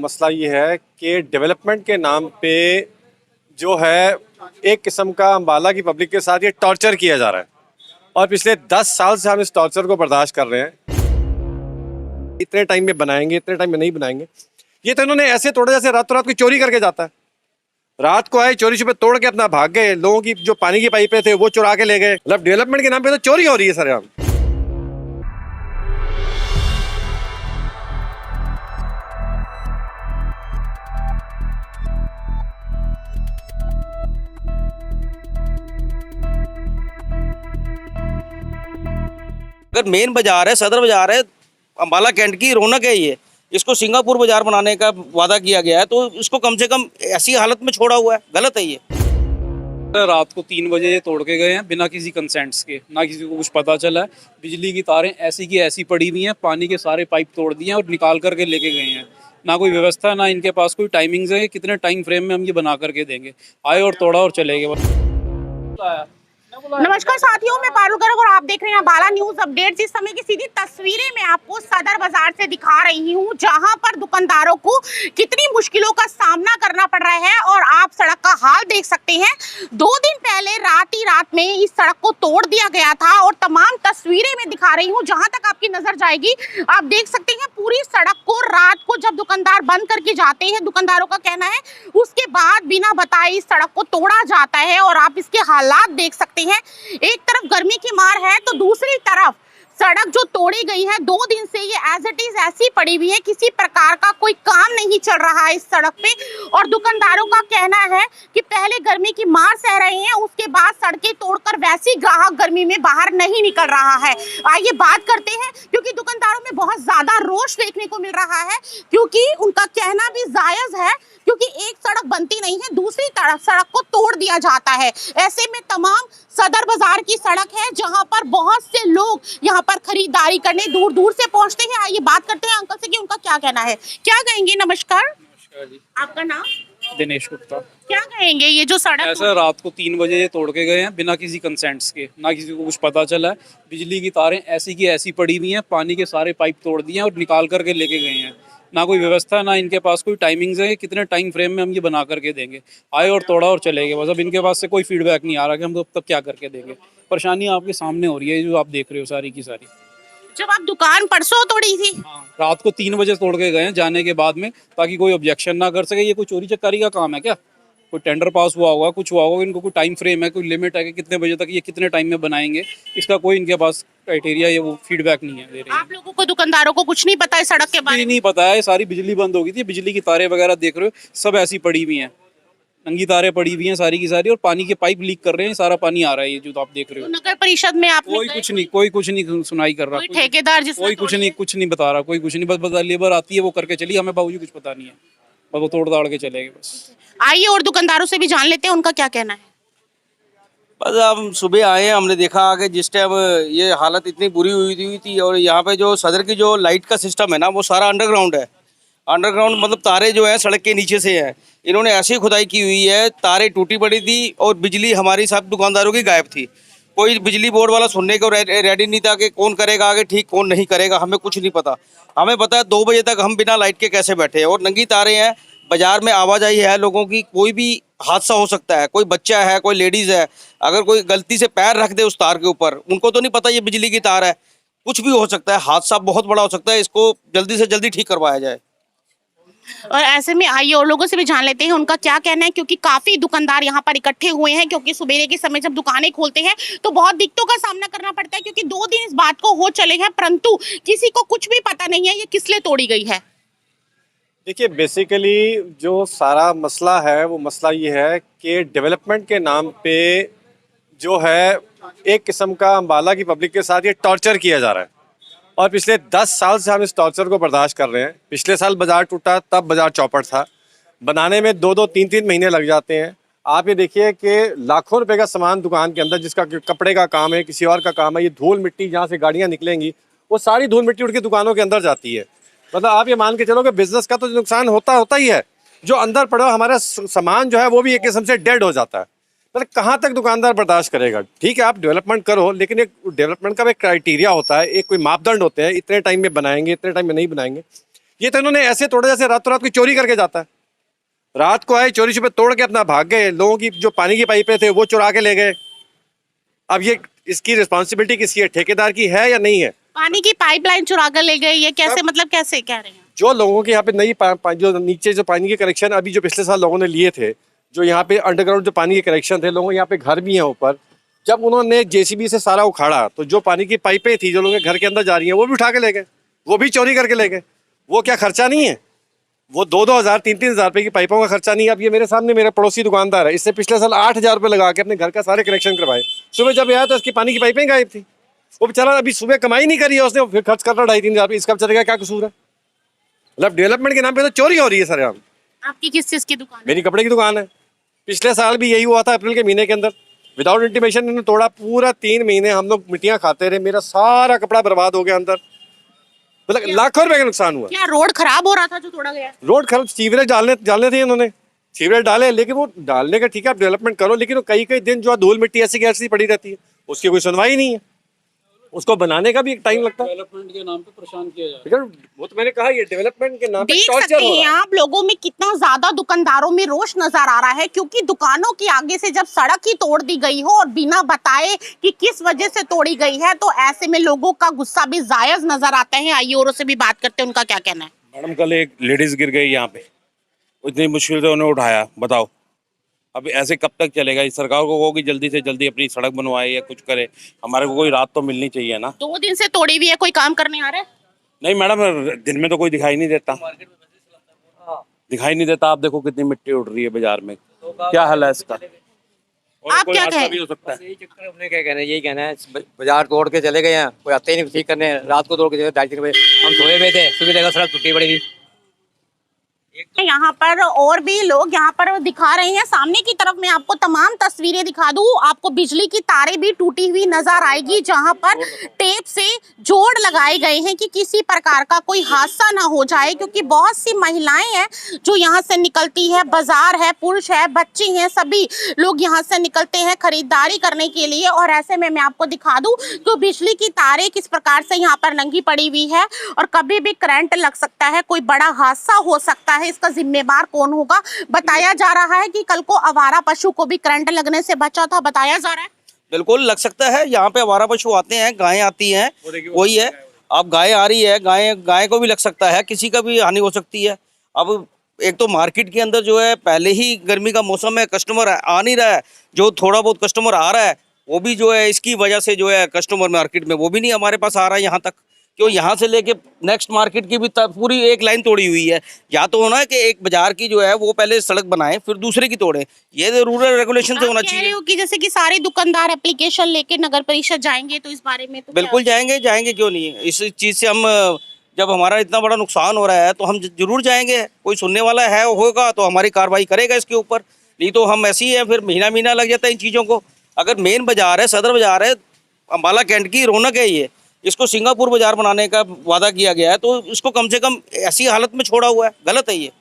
मसला ये है कि डेवलपमेंट के नाम पे जो है एक किस्म का अम्बाला की पब्लिक के साथ ये टॉर्चर किया जा रहा है और पिछले 10 साल से हम इस टॉर्चर को बर्दाश्त कर रहे हैं। इतने टाइम में बनाएंगे, इतने टाइम में नहीं बनाएंगे। ये तो इन्होंने ऐसे तोड़ा जैसे रातों रात कोई चोरी करके जाता है। रात को आए, चोरी छुपे तोड़ के अपना भाग गए। लोगों की जो पानी की पाइपें थे वो चुरा के ले गए। मतलब डेवलपमेंट के नाम पे तो चोरी हो रही है सर यहाँ। अगर मेन बाजार है, सदर बाजार है, अम्बाला कैंट की रौनक है ये। इसको सिंगापुर बाजार बनाने का वादा किया गया है, तो इसको कम से कम ऐसी हालत में छोड़ा हुआ है। गलत है ये। रात को 3 बजे ये तोड़ के गए हैं बिना किसी कंसेंट्स के, ना किसी को कुछ पता चला है। बिजली की तारें ऐसी की ऐसी पड़ी हुई हैं, पानी के सारे पाइप तोड़ दिए हैं और निकाल करके लेके गए हैं। ना कोई व्यवस्था, ना इनके पास कोई टाइमिंग्स है, कितने टाइम फ्रेम में हम ये बना करके देंगे। आए और तोड़ा और चले गए। नमस्कार साथियों, मैं पारुल गर्ग और आप देख रहे हैं अम्बाला न्यूज अपडेट्स। इस समय की सीधी तस्वीरें मैं आपको सदर बाजार से दिखा रही हूं, जहां पर दुकानदारों को कितनी मुश्किलों का सामना करना पड़ रहा है और आप सड़क का हाल देख सकते हैं। 2 दिन पहले रात ही रात में इस सड़क को तोड़ दिया गया था और तमाम तस्वीरें मैं दिखा रही हूँ। जहां तक आपकी नजर जाएगी आप देख सकते हैं पूरी सड़क को रात को जब दुकानदार बंद करके जाते हैं, दुकानदारों का कहना है उसके बाद बिना बताए इस सड़क को तोड़ा जाता है और आप इसके हालात देख सकते हैं। एक तरफ गर्मी की मार है तो दूसरी तरफ सड़क जो तोड़ी गई है 2 दिन से ये एज इट इज ऐसी पड़ी हुई है। किसी प्रकार का कोई काम नहीं चल रहा है इस सड़क पे और दुकानदारों का कहना है कि पहले गर्मी की मार सह रहे हैं, उसके बाद सड़कें तोड़कर वैसी ग्राहक गर्मी में बाहर नहीं निकल रहा है। आइए बात करते हैं, क्योंकि दुकानदारों में बहुत ज्यादा रोष देखने को मिल रहा है, क्योंकि उनका कहना भी जायज है, क्योंकि एक सड़क बनती नहीं है, दूसरी तरफ सड़क को तोड़ दिया जाता है। ऐसे में तमाम सदर बाजार की सड़क है जहां पर बहुत से लोग यहां पर खरीदारी करने दूर दूर से पहुंचते हैं। आइए बात करते हैं अंकल से कि उनका क्या कहना है। क्या कहेंगे? नमस्कार। नमस्कार जी। आपका नाम? दिनेश गुप्ता। क्या कहेंगे, ये जो सड़क ऐसा रात को 3 बजे ये तोड़ के गए हैं बिना किसी कंसेंट्स के, ना किसी को कुछ पता चला है। बिजली की तारें ऐसी की ऐसी पड़ी हुई हैं, पानी के सारे पाइप तोड़ दिए हैं और निकाल करके लेके गए हैं। ना कोई व्यवस्था, ना इनके पास कोई टाइमिंग्स है, कितने टाइम फ्रेम में हम ये बना करके देंगे। आए और तोड़ा और चले गए। बस अब इनके पास से कोई फीडबैक नहीं आ रहा कि हम तो अब तक क्या करके देंगे। परेशानी आपके सामने हो रही है, जो आप देख रहे हो सारी की सारी। जब आप दुकान परसों तोड़ी थी? हाँ, रात को 3 बजे तोड़ के गए हैं जाने के बाद में, ताकि कोई ऑब्जेक्शन ना कर सके। ये कोई चोरी चकारी का काम है क्या? कोई टेंडर पास हुआ होगा, कुछ हुआ होगा, इनको कोई टाइम फ्रेम है, कोई लिमिट है कि कितने बजे तक ये कितने टाइम में बनाएंगे, इसका कोई इनके पास क्राइटेरिया या वो फीडबैक नहीं है दे रहे हैं। आप लोगों को, दुकानदारों को कुछ नहीं पता है सड़क के बारे में? नहीं पता है। सारी बिजली बंद हो गई थी, बिजली की तारें वगैरह देख रहे हो सब ऐसी पड़ी हुई हैं, नंगी तारें पड़ी हुई हैं सारी की सारी, और पानी के पाइप लीक कर रहे हैं, सारा पानी आ रहा है ये जो आप देख रहे हो। तो नगर परिषद में आपने कोई कुछ नहीं सुनाई कर रहा। कोई ठेकेदार जिसने कोई कुछ नहीं बता रहा, कोई कुछ नहीं। बस लेबर आती है वो करके चली, हमें बाबूजी कुछ पता नहीं है, बस वो तोड़ दाड़ के चले गए बस। आइए और दुकानदारों से भी जान लेते हैं उनका क्या कहना है। बस हम सुबह आए हैं, हमने देखा कि जिस टाइम ये हालत इतनी बुरी हुई थी और यहाँ पे जो सदर की जो लाइट का सिस्टम है ना, वो सारा अंडरग्राउंड है। अंडरग्राउंड मतलब तारे जो है सड़क के नीचे से हैं। इन्होंने ऐसी खुदाई की हुई है, तारें टूटी पड़ी थी और बिजली हमारी सब दुकानदारों की गायब थी। कोई बिजली बोर्ड वाला सुनने को रेडी नहीं था कि कौन करेगा आगे ठीक, कौन नहीं करेगा, हमें कुछ नहीं पता। हमें पता है 2 बजे तक हम बिना लाइट के कैसे बैठे हैं और नंगी तारें हैं। बाजार में आवाजाही है लोगों की, कोई भी हादसा हो सकता है। कोई बच्चा है, कोई लेडीज़ है, अगर कोई गलती से पैर रख दे उस तार के ऊपर, उनको तो नहीं पता ये बिजली की तार है, कुछ भी हो सकता है, हादसा बहुत बड़ा हो सकता है। इसको जल्दी से जल्दी ठीक करवाया जाए। और ऐसे में आइए और लोगों से भी जान लेते हैं उनका क्या कहना है, क्योंकि काफी दुकानदार यहाँ पर इकट्ठे हुए हैं, क्योंकि सुबह के समय जब दुकानें खोलते हैं तो बहुत दिक्कतों का सामना करना पड़ता है, क्योंकि 2 दिन इस बात को हो चले हैं, परंतु किसी को कुछ भी पता नहीं है ये किस लिए तोड़ी गई है। देखिए, बेसिकली जो सारा मसला है वो मसला ये है कि डेवलपमेंट के नाम पे जो है एक किस्म का अम्बाला की पब्लिक के साथ ये टॉर्चर किया जा रहा है और पिछले 10 साल से हम इस टॉर्चर को बर्दाश्त कर रहे हैं। पिछले साल बाजार टूटा तब बाजार चौपट था, बनाने में 2-2, 3-3 महीने लग जाते हैं। आप ये देखिए कि लाखों रुपए का सामान दुकान के अंदर, जिसका कपड़े का काम है, किसी और का काम है, ये धूल मिट्टी जहाँ से गाड़ियाँ निकलेंगी वो सारी धूल मिट्टी उठ के दुकानों के अंदर जाती है। मतलब आप ये मान के चलो कि बिजनेस का तो नुकसान होता ही है, जो अंदर पड़ा हमारा सामान जो है वो भी एक किस्म से डेड हो जाता है। मतलब कहाँ तक दुकानदार बर्दाश्त करेगा? ठीक है, आप डेवलपमेंट करो, लेकिन एक डेवलपमेंट का एक क्राइटेरिया होता है, एक कोई मापदंड होते हैं, इतने टाइम में बनाएंगे, इतने टाइम में नहीं बनाएंगे। ये तो इन्होंने ऐसे तोड़ा जैसे रातों रात कोई चोरी करके जाता है। रात को आए, चोरी छुपे तोड़ के अपना भाग गए। लोगों की जो पानी की पाइपें थे वो चुरा के ले गए। अब ये इसकी रिस्पॉन्सिबिलिटी किसकी है, ठेकेदार की है या नहीं है? पानी की पाइपलाइन चुरा कर ले गए, ये कैसे, मतलब कैसे कह रहे हैं? जो लोगों के यहाँ पे नई जो नीचे जो पानी के कनेक्शन अभी जो पिछले साल लोगों ने लिए थे, जो यहाँ पे अंडरग्राउंड जो पानी के कनेक्शन थे, लोगों के यहाँ पे घर भी हैं ऊपर, जब उन्होंने जेसीबी से सारा उखाड़ा तो जो पानी की पाइपें थी जो लोगों के घर के अंदर जा रही हैं वो भी उठा के ले गए, वो भी चोरी करके ले गए। वो क्या खर्चा नहीं है? वो 2-2 हज़ार 3-3 हज़ार रुपये की पाइपों का खर्चा नहीं है। अब ये मेरे सामने मेरा पड़ोसी दुकानदार है, इससे पिछले साल 8,000 रुपये लगा के अपने घर का सारे कनेक्शन करवाए। सुबह जब आया तो उसकी पानी की पाइपें गायब थी। वो बेचारा अभी सुबह कमाई नहीं करी है उसने, फिर खर्च कर रहा 2,5-3 हज़ार रुपये। इसका बेचारे का क्या कसूर है? मतलब डेवलपमेंट के नाम पे तो चोरी हो रही है सर। यहाँ आपकी किस चीज की दुकान है? मेरी कपड़े की दुकान है। पिछले साल भी यही हुआ था, अप्रैल के महीने के अंदर विदाउट इंटीमेशन इन्होंने तोड़ा। पूरा 3 महीने हम लोग मिट्टियाँ खाते रहे, मेरा सारा कपड़ा बर्बाद हो गया अंदर, मतलब लाखों रुपए का नुकसान हुआ। क्या रोड खराब हो रहा था जो तोड़ा गया? रोड खराब, सीवरेज डालने थे इन्होंने, सीवरेज डाले, लेकिन वो डालने का ठीक है आप डेवलपमेंट करो, लेकिन वो कई दिन जो धूल मिट्टी ऐसी की ऐसी पड़ी रहती है, उसकी कोई सुनवाई नहीं है। उसको बनाने का भी एक टाइम लगता है। डेवलपमेंट के नाम पे परेशान किया जा रहा है। वो तो मैंने कहा ये डेवलपमेंट के नाम पे देख टॉर्चर सकते हो हैं रहा है। आप लोगों में कितना ज्यादा दुकानदारों में रोष नजर आ रहा है, क्योंकि दुकानों के आगे से जब सड़क ही तोड़ दी गई हो और बिना बताए कि किस वजह से तोड़ी गई है, तो ऐसे में लोगों का गुस्सा भी जायज नजर आता है। आइए औरों से भी बात करते हैं, उनका क्या कहना है। मैडम कल एक लेडीज गिर गई यहाँ पे, इतनी मुश्किल से उन्हें उठाया, बताओ अब ऐसे कब तक चलेगा? इस सरकार को कहो कि जल्दी से जल्दी अपनी सड़क बनवाए या कुछ करे, हमारे को कोई रात तो मिलनी चाहिए ना। 2 दिन से तोड़ी हुई है, कोई काम करने आ रहा है? नहीं मैडम, दिन में तो कोई दिखाई नहीं देता, दिखाई नहीं देता। आप देखो कितनी मिट्टी उड़ रही है बाजार में, क्या हाल है इसका। और आप कोई क्या हादसा कहें? भी हो सकता है। यही चक्कर अपने क्या कहना है, यही कहना है। बाजार तोड़ के चले गए हैं, कोई आते ही नहीं ठीक करने। रात को तोड़ के चले 2:30-3 बजे हम सोए हुए थे, सुबह देखा सड़क टूटी पड़ी थी। यहाँ पर और भी लोग यहाँ पर दिखा रहे हैं। सामने की तरफ मैं आपको तमाम तस्वीरें दिखा दूं, आपको बिजली की तारें भी टूटी हुई नजर आएगी, जहाँ पर टेप से जोड़ लगाए गए हैं कि किसी प्रकार का कोई हादसा ना हो जाए, क्योंकि बहुत सी महिलाएं हैं जो यहाँ से निकलती है, बाजार है, पुरुष है, बच्चे हैं, सभी लोग यहाँ से निकलते हैं खरीदारी करने के लिए। और ऐसे में मैं आपको दिखा दूं कि बिजली की तारें किस प्रकार से यहाँ पर नंगी पड़ी हुई है और कभी भी करंट लग सकता है, कोई बड़ा हादसा हो सकता है। इसका जिम्मेदार कौन होगा? बताया जा रहा है कि कल को आवारा पशु को भी करंट लगने से बचा था, बताया जा रहा है। बिल्कुल लग सकता है। यहाँ पे आवारा पशु आते हैं, गायें आती हैं, वही है। अब गाय आ रही है, गाय को भी लग सकता है, किसी का भी हानि हो सकती है। अब एक तो मार्केट के अंदर जो है पहले ही गर्मी का मौसम है, कस्टमर आ नहीं रहा है, जो थोड़ा बहुत कस्टमर आ रहा है वो भी जो है इसकी वजह से जो है कस्टमर मार्केट में वो भी नहीं हमारे पास आ रहा है यहाँ तक, क्यों यहाँ से लेके नेक्स्ट मार्केट की भी पूरी एक लाइन तोड़ी हुई है। या तो होना है कि एक बाजार की जो है वो पहले सड़क बनाए फिर दूसरे की तोड़े, ये रूरल रेगुलेशन से होना कह रहे चाहिए। हो कि जैसे कि सारे दुकानदार एप्लीकेशन लेके नगर परिषद जाएंगे, तो इस बारे में तो बिल्कुल जाएंगे क्यों नहीं। इस चीज़ से हम जब हमारा इतना बड़ा नुकसान हो रहा है तो हम जरूर जाएंगे। कोई सुनने वाला है होगा तो हमारी कार्रवाई करेगा इसके ऊपर, नहीं तो हम ऐसे ही हैं, फिर महीना लग जाता है इन चीज़ों को। अगर मेन बाजार है, सदर बाजार है, अम्बाला कैंट की रौनक है, ये इसको सिंगापुर बाजार बनाने का वादा किया गया है, तो इसको कम से कम ऐसी हालत में छोड़ा हुआ है, गलत है ये।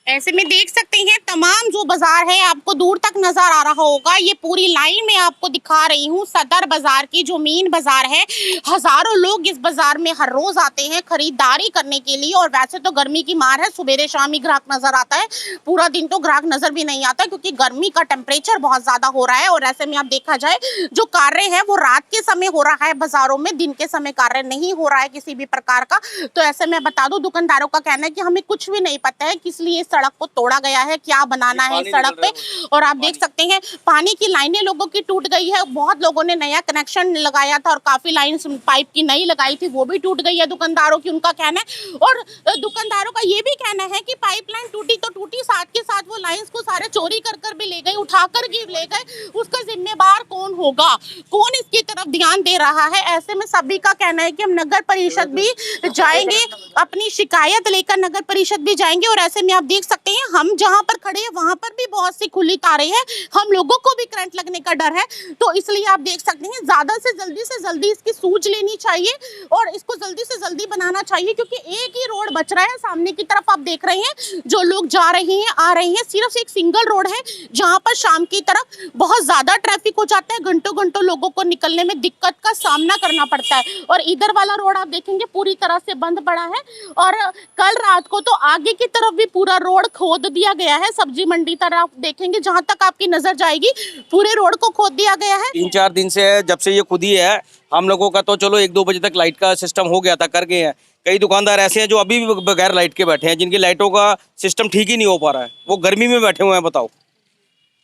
ऐसे में देख सकते हैं तमाम जो बाजार है आपको दूर तक नजर आ रहा होगा। ये पूरी लाइन में आपको दिखा रही हूँ सदर बाजार की जो मेन बाजार है। हजारों लोग इस बाजार में हर रोज आते हैं खरीदारी करने के लिए, और वैसे तो गर्मी की मार है, सुबह शाम ही ग्राहक नजर आता है, पूरा दिन तो ग्राहक नजर भी नहीं आता क्योंकि गर्मी का टेम्परेचर बहुत ज्यादा हो रहा है। और ऐसे में आप देखा जाए जो कार्य है वो रात के समय हो रहा है बाजारों में, दिन के समय कार्य नहीं हो रहा है किसी भी प्रकार का। तो ऐसे में बता दूं दुकानदारों का कहना है कि हमें कुछ भी नहीं पता है किस लिए सड़क को तोड़ा गया है, क्या बनाना है सड़क पे। और आप देख सकते हैं पानी की लाइनें लोगों की टूट गई है, बहुत लोगों ने नया कनेक्शन लगाया था और काफी लाइन पाइप की नई लगाई थी, वो भी टूट गई है दुकानदारों की, उनका कहना है। और दुकानदारों का ये भी कहना है कि पाइपलाइन टूटी तो टूटी, साथ के साथ वो लाइंस को सारे चोरी कर भी ले गए, उठा कर ले गए, उसका जिम्मेदार कौन होगा, कौन इसकी तरफ ध्यान दे रहा है। ऐसे में सभी का कहना है कि हम नगर परिषद भी जाएंगे, अपनी शिकायत लेकर नगर परिषद भी जाएंगे। और ऐसे में आप देख देख सकते हैं हम जहां पर खड़े हैं वहां पर भी बहुत सी खुली तारें हैं, हम लोगों को भी करंट लगने का डर है। तो इसलिए आप देख सकते हैं ज्यादा से जल्दी इसकी सूझ लेनी चाहिए और इसको जल्दी से जल्दी बनाना चाहिए, क्योंकि एक ही रोड बच रहा है। सामने की तरफ आप देख रहे हैं जो लोग जा रहे हैं आ रहे हैं, सिर्फ एक सिंगल रोड है जहां पर शाम की तरफ बहुत ज्यादा ट्रैफिक हो जाता है, घंटों घंटों लोगों को निकलने में दिक्कत का सामना करना पड़ता है। और इधर वाला रोड आप देखेंगे पूरी तरह से बंद पड़ा है और कल रात को तो आगे की तरफ भी पूरा रोड खोद दिया गया है। सब्जी मंडी तरफ देखेंगे जहां तक आपकी नजर जाएगी पूरे रोड को खोद दिया गया है। 3-4 दिन से जब से ये खुदी है, हम लोगों का तो चलो 1-2 बजे तक लाइट का सिस्टम हो गया था, कर गए हैं। कई दुकानदार ऐसे हैं जो अभी भी बगैर लाइट के बैठे हैं, जिनकी लाइटों का सिस्टम ठीक ही नहीं हो पा रहा है, वो गर्मी में बैठे हुए हैं। बताओ,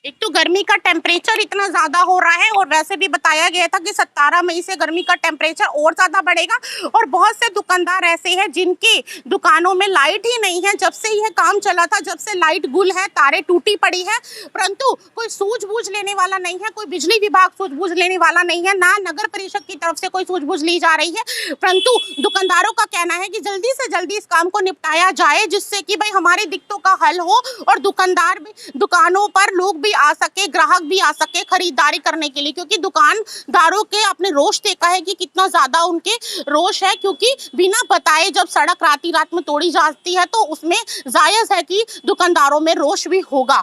एक तो गर्मी का टेम्परेचर इतना ज्यादा हो रहा है और वैसे भी बताया गया था कि 17 मई से गर्मी का टेम्परेचर और ज्यादा बढ़ेगा। और बहुत से दुकानदार ऐसे हैं जिनकी दुकानों में लाइट ही नहीं है। जब से यह काम चला था, जब से लाइट गुल है, तारे टूटी पड़ी है, परंतु कोई सूझबूझ लेने वाला नहीं है, कोई बिजली विभाग सूझबूझ लेने वाला नहीं है, ना नगर परिषद की तरफ से कोई सूझबूझ ली जा रही है। परंतु दुकानदारों का कहना है कि जल्दी से जल्दी इस काम को निपटाया जाए, जिससे कि भाई हमारी दिक्कतों का हल हो और दुकानदार भी, दुकानों पर लोग भी आ सके, ग्राहक भी आ सके खरीदारी करने के लिए। क्योंकि दुकानदारों के अपने रोष देखा है कि कितना ज्यादा उनके रोष है, क्योंकि बिना बताए जब सड़क रात में तोड़ी जाती है तो उसमें जायज है कि दुकानदारों में रोष भी होगा।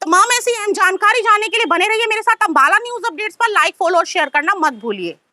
तमाम ऐसी अहम जानकारी जानने के लिए बने रहिए मेरे साथ। अंबाला न्यूज अपडेट्स पर लाइक, फॉलो और शेयर करना मत भूलिए।